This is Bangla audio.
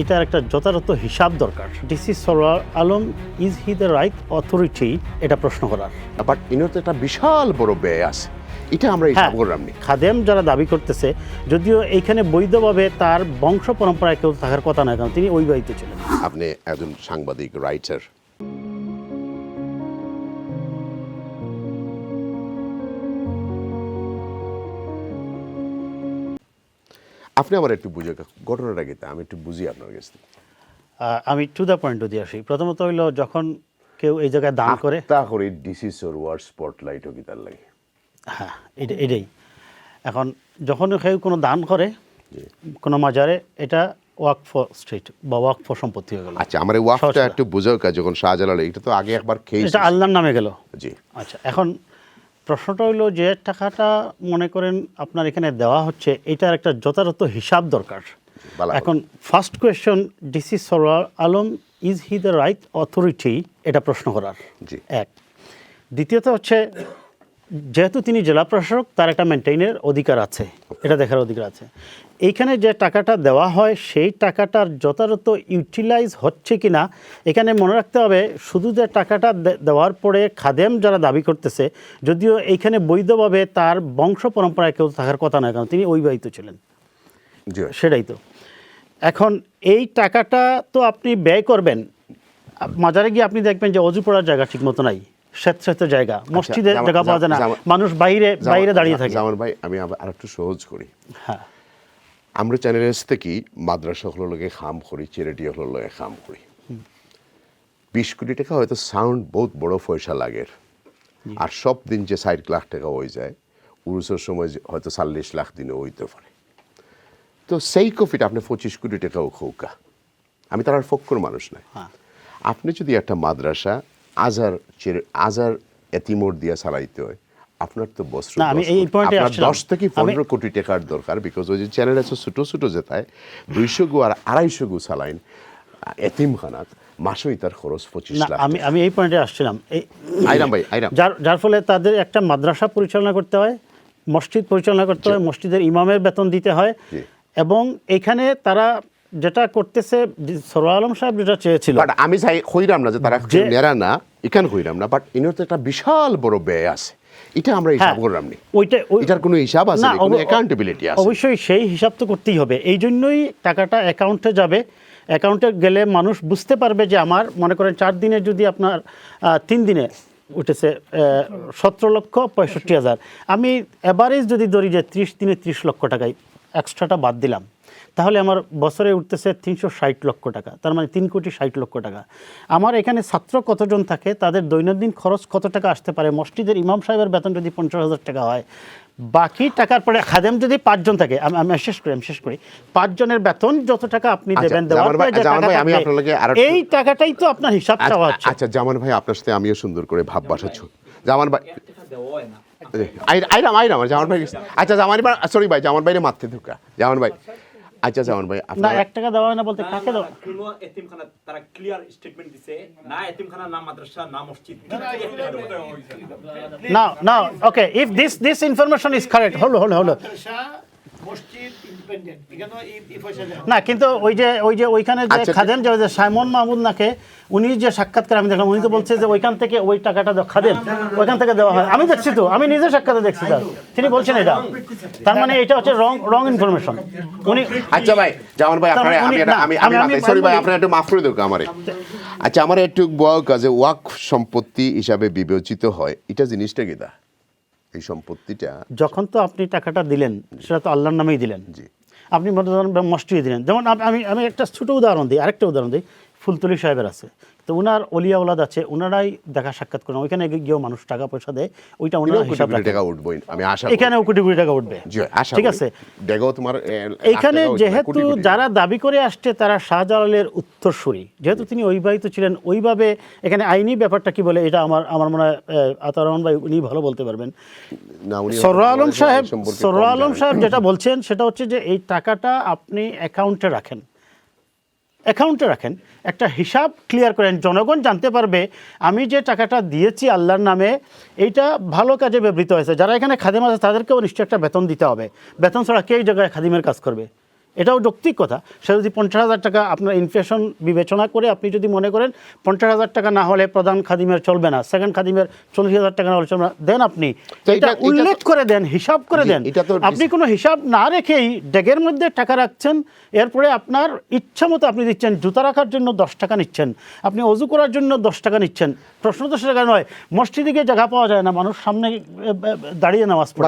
এটার একটা যথাযথ হিসাব দরকার। DC Sarwar Alam, is he the right authority, এটা প্রশ্ন করার। বাট ইনো তো একটা বিশাল বড় ব্যয় আছে, এটা আমরা হিসাব করলাম না। খাদেম যারা দাবি করতেছে, যদিও এইখানে বৈধভাবে তার বংশ পরম্পরায় কেউ থাকার কথা নয়, কারণ তিনি অবিবাহিত ছিলেন। আপনি একজন সাংবাদিক, রাইটার, আপনি আমার একটু বুঝে ঘটনাটা কি, আমি একটু বুঝি আপনার কাছ থেকে। আমি টু দ্য পয়েন্ট দিয়ে আসি। প্রথমত হইল, যখন কেউ এই জায়গায় দান করে, তা করে ডিসি সরওয়ার স্পটলাইটও কি তার লাগে? হ্যাঁ, এটাই। এখন যখন কেউ কোনো দান করে কোনো মাজারে, এটা ওয়াকফ স্ট্রিট বা ওয়াকফ সম্পত্তি হয়ে গেল। আচ্ছা, আমার এই ওয়াকফটা একটু বোঝাও কাজ। যখন শাহজালাল, এটা তো আগে একবার খেয়েছে, এটা আল্লাহর নামে গেল। জি। আচ্ছা, এখন প্রশ্নটা হইল যে টাকাটা মনে করেন আপনার এখানে দেওয়া হচ্ছে, এটার একটা যথাযথ হিসাব দরকার। এখন first question, DC Sarwar Alam, is he the right authority, এটা প্রশ্ন করার এক। দ্বিতীয়ত হচ্ছে, যেহেতু তিনি জেলা প্রশাসক, তার একটা মেনটেইনের অধিকার আছে, এটা দেখার অধিকার আছে। এইখানে যে টাকাটা দেওয়া হয়, সেই টাকাটার যথাযথ ইউটিলাইজ হচ্ছে কি না, এখানে মনে রাখতে হবে। শুধু যে টাকাটা দেওয়ার পরে খাদেম যারা দাবি করতেছে, যদিও এইখানে বৈধভাবে তার বংশ পরম্পরায় কেউ থাকার কথা নয়, কারণ তিনি অবিবাহিত ছিলেন, সেটাই তো। এখন এই টাকাটা তো আপনি ব্যয় করবেন, মাজারে গিয়ে আপনি দেখবেন যে অজু পড়ার জায়গা ঠিক মতো নাই, স্বেচ্ছায়িত জায়গা, মসজিদের জায়গা পাওয়া যায় না, মানুষ বাইরে দাঁড়িয়ে থাকে। জামান ভাই, আমি আর একটু সহজ করি। হ্যাঁ, আমরা চ্যানেলের থেকে মাদ্রাসা হলো লোকে খাম করি, চ্যারিটি হলো লোকে খাম করি। 20 কোটি টাকা হয়তো সাউন্ড বহুত বড় পয়সা লাগে, আর সব দিন যে 60 লাখ টাকা হয়ে যায়, উরুসের সময় হয়তো 40 লাখ দিনে হইতে পারে। তো সেই কফিটা আপনি 25 কোটি টাকাও খৌকা, আমি তার আর ফক্কর মানুষ নাই। আপনি যদি একটা মাদ্রাসা আজার এতিমোর দিয়া চালাইতে হয়, আপনার তো বছর 10 থেকে 15 কোটি টাকার দরকার। বিকজ ওই যে চ্যানেল আছে ছোটো ছোটো যেটায় 200 গু আর 250 গু চালাইন এতিমখানাত, মাসেই তার খরচ 25 লাখ। আমি এই পয়েন্টে আসছিলাম। আইরাম ভাই, যার ফলে তাদের একটা মাদ্রাসা পরিচালনা করতে হয়, মসজিদ পরিচালনা করতে হয়, মসজিদের ইমামের বেতন দিতে হয়, এবং এখানে তারা যেটা করতেছে, সরওয়ার আলম সাহেব যেটা চেয়েছিল, আমি চাই কইরাম না যে তারা নেরা না, এখানে কইরাম না, বাট ইনোর তো একটা বিশাল বড় ব্যয় আছে, এটা আমরা হিসাব করলাম না। এটার কোনো হিসাব আছে, কোনো অ্যাকাউন্টেবিলিটি আছে? অবশ্যই সেই হিসাব তো করতেই হবে। এই জন্যই টাকাটা অ্যাকাউন্টে যাবে। অ্যাকাউন্টে গেলে মানুষ বুঝতে পারবে যে আমার, মনে করেন 4 দিনে যদি আপনার 3 দিনে উঠেছে 17,65,000, আমি অ্যাভারেজ যদি ধরি যে 30 দিনে 30 লক্ষ টাকায় এক্সট্রাটা বাদ দিলাম, তাহলে আমার বছরে উঠতেছে 360 লক্ষ টাকা, তার মানে 3,60,00,000 টাকা। আমার এখানে ছাত্র কতজন থাকে, তাদের দৈনন্দিন খরচ কত টাকা আসতে পারে, মসজিদের ইমাম সাহেবের বেতন যদি 50,000 টাকা হয়, বাকি টাকার পরে খাদেম যদি 5 জন থাকে, আমি শেষ করি 5 জনের বেতন যত টাকা আপনি দেবেন, এই টাকাটাই তো আপনার হিসাব চাওয়া হচ্ছে। আচ্ছা জামান ভাই, আপনার সাথে আমিও সুন্দর করে ভাব বাসাচ্ছ। জামান ভাই, আইরাম জামান ভাই, আচ্ছা জামান ভাই, সরি ভাই, জামান ভাইরে মারতে ঢুকা। জামান ভাই, আচ্ছা জামান ভাই, না 1 টাকা দেওয়া হয় না বলতে কাকে দাও? কোন এতিমখানা তারা ক্লিয়ার স্টেটমেন্ট দিছে, না এতিমখানা, না মাদ্রাসা, না মসজিদ। না okay, if this information is correct, হলো না, কিন্তু ওই যে ওইখানে যে খাদেম যে সাইমন মাহমুদ নাকে, উনি যে সাক্ষাৎকার আমি দেখলাম, উনি তো বলছে যে ওইখান থেকে ওই টাকাটা খাদেম ওইখান থেকে দেওয়া হয়। আমি দেখছি তো, আমি নিজে সাক্ষাৎে দেখছি, তিনি বলছেন এটা, তার মানে এটা হচ্ছে রং ইনফরমেশন উনি। আচ্ছা ভাই, জামান ভাই, আমি সরি ভাই, আপনারা একটু মাফ করে দেব আমারে। আচ্ছা, আমার একটু বড় কাজে ওয়াকফ সম্পত্তি হিসাবে বিবেচিত হয়, এটা জিনিসটা কি দা? এই সম্পত্তিটা যখন তো আপনি টাকাটা দিলেন, সেটা তো আল্লাহর নামেই দিলেন। জি, আপনি মসজিদে দিলেন। যেমন আমি একটা ছোটো উদাহরণ দিই, আরেকটা উদাহরণ দিই। ফুলতলি সাহেবের আছে, তো ওনার অলিয়া ওলাদ আছে, ওনারাই দেখা সাক্ষাৎ করেন, ওইখানে গিয়েও মানুষ টাকা পয়সা দেয়, ওইটা ওনারা হিসাব রাখেন। এখানেও কোটি কোটি টাকা উঠবে, ঠিক আছে। এইখানে যেহেতু যারা দাবি করে আসছে তারা শাহজালালের উত্তরসূরি, যেহেতু তিনি অবিবাহিত ছিলেন, ওইভাবে এখানে আইনি ব্যাপারটা কি বলে, এটা আমার মনে হয় আতাউর রহমান ভাই উনি ভালো বলতে পারবেন। সরওয়ার আলম সাহেব যেটা বলছেন সেটা হচ্ছে যে এই টাকাটা আপনি অ্যাকাউন্টে রাখেন, একটা হিসাব ক্লিয়ার করেন, জনগণ জানতে পারবে আমি যে টাকাটা দিয়েছি আল্লাহর নামে, এইটা ভালো কাজে ব্যবহৃত হয়েছে। যারা এখানে খাদিম আছে তাদেরকেও নিশ্চয়ই একটা বেতন দিতে হবে, বেতন ছাড়া কে এই জায়গায় খাদিমের কাজ করবে? এটাও যৌক্তিক কথা। সে যদি 50,000 টাকা আপনার ইনফ্লেশন বিবেচনা করে আপনি যদি মনে করেন 50,000 টাকা না হলে প্রধান খাদিমের চলবে না, সেকেন্ড খাদিমের 40,000 টাকা না হলে চলবে না, দেন আপনি তো এটা এটা- উল্লেখ করে দেন, হিসাব করে জি, দেন। এটা তো আপনি কোনো হিসাব না রেখেই ডেগের মধ্যে টাকা রাখছেন, এরপরে আপনার ইচ্ছা মতো আপনি দিচ্ছেন। জুতা রাখার জন্য 10 টাকা নিচ্ছেন, আপনি অজু করার জন্য 10 টাকা নিচ্ছেন। প্রশ্ন 10 টাকা নয়, মসজিদে গিয়ে জায়গা পাওয়া যায় না, মানুষ সামনে দাঁড়িয়ে নামাজ পড়ে।